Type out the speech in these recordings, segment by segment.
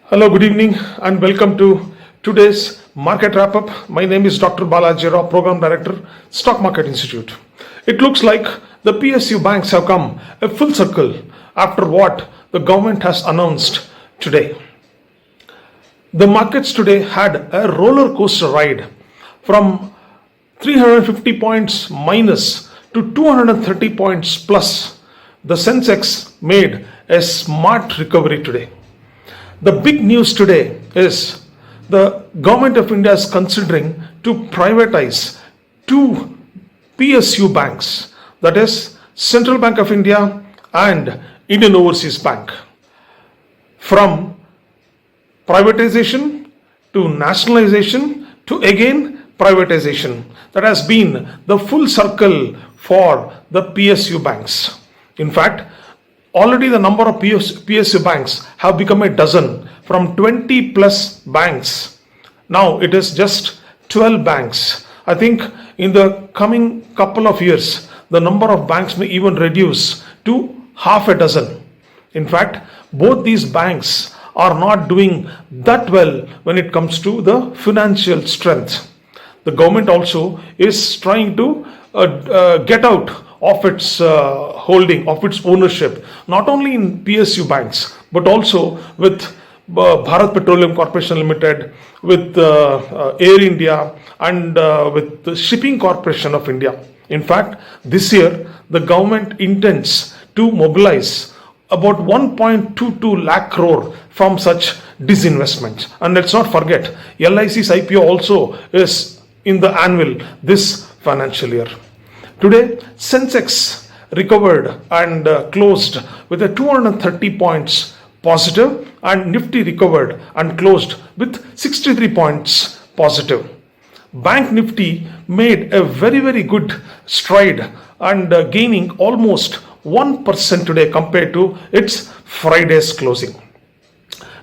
Hello, good evening, and welcome to today's market wrap up. My name is Dr. Balaji Rao, Program Director, Stock Market Institute. It looks like the PSU banks have come a full circle after what the government has announced today. The markets today had a roller coaster ride from 350 points minus to 230 points plus. The Sensex made a smart recovery today. The big news today is the government of India is considering to privatize two PSU banks, that is Central Bank of India and Indian Overseas Bank. From privatization to nationalization to again privatization. That has been the full circle for the PSU banks. In fact, already the number of PSU banks have become a dozen from 20 plus banks. Now it is just 12 banks. I think in the coming couple of years, the number of banks may even reduce to half a dozen. In fact, both these banks are not doing that well when it comes to the financial strength. The government also is trying to get out of its holding, of its ownership, not only in PSU banks, but also with Bharat Petroleum Corporation Limited, with Air India, and with the Shipping Corporation of India. In fact, this year, the government intends to mobilize about 1.22 lakh crore from such disinvestments. And let's not forget, LIC's IPO also is in the annual this financial year. Today, Sensex recovered and closed with a 230 points positive, and Nifty recovered and closed with 63 points positive. Bank Nifty made a very good stride and gaining almost 1% today compared to its Friday's closing.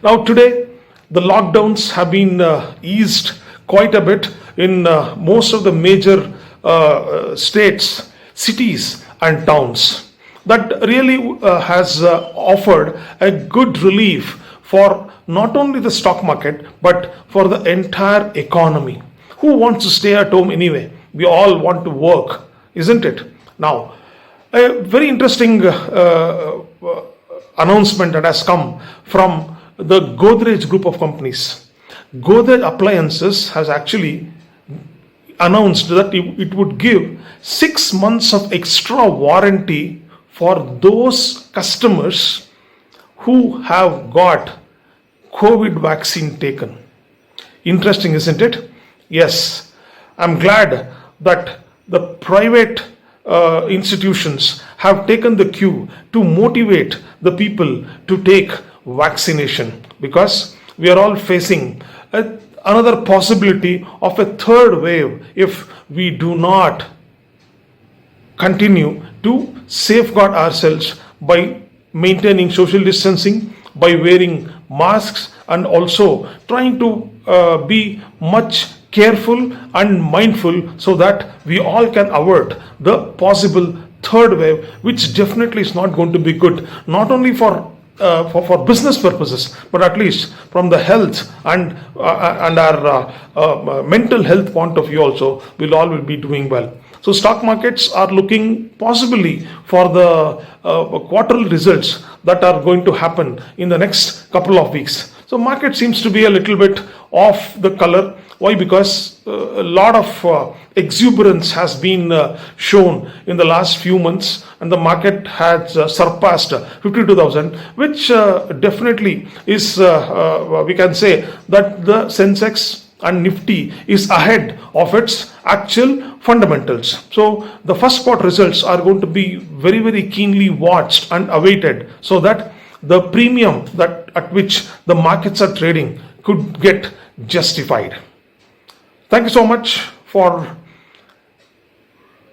Now today, the lockdowns have been eased quite a bit in most of the major states, cities and towns. That really has offered a good relief for not only the stock market but for the entire economy. Who wants to stay at home anyway? We all want to work, isn't it? Now, a very interesting announcement that has come from the Godrej group of companies. Godrej Appliances has actually announced that it would give 6 months of extra warranty for those customers who have got COVID vaccine taken. Interesting, isn't it? Yes, I'm glad that the private institutions have taken the cue to motivate the people to take vaccination, because we are all facing another possibility of a third wave if we do not continue to safeguard ourselves by maintaining social distancing, by wearing masks, and also trying to be much careful and mindful so that we all can avert the possible third wave, which definitely is not going to be good, not only for business purposes, but at least from the health and our mental health point of view also, will be doing well. So stock markets are looking possibly for the quarterly results that are going to happen in the next couple of weeks. So market seems to be a little bit off the color. Why? Because a lot of exuberance has been shown in the last few months, and the market has surpassed 52,000, which definitely is, we can say that the Sensex and Nifty is ahead of its actual fundamentals. So the first quarter results are going to be very keenly watched and awaited, so that the premium that at which the markets are trading could get justified. Thank you so much for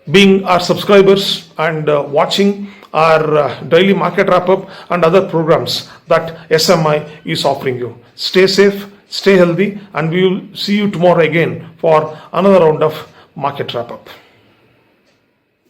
being our subscribers and watching our daily market wrap up and other programs that SMI is offering you. Stay safe, stay healthy, and we will see you tomorrow again for another round of market wrap up.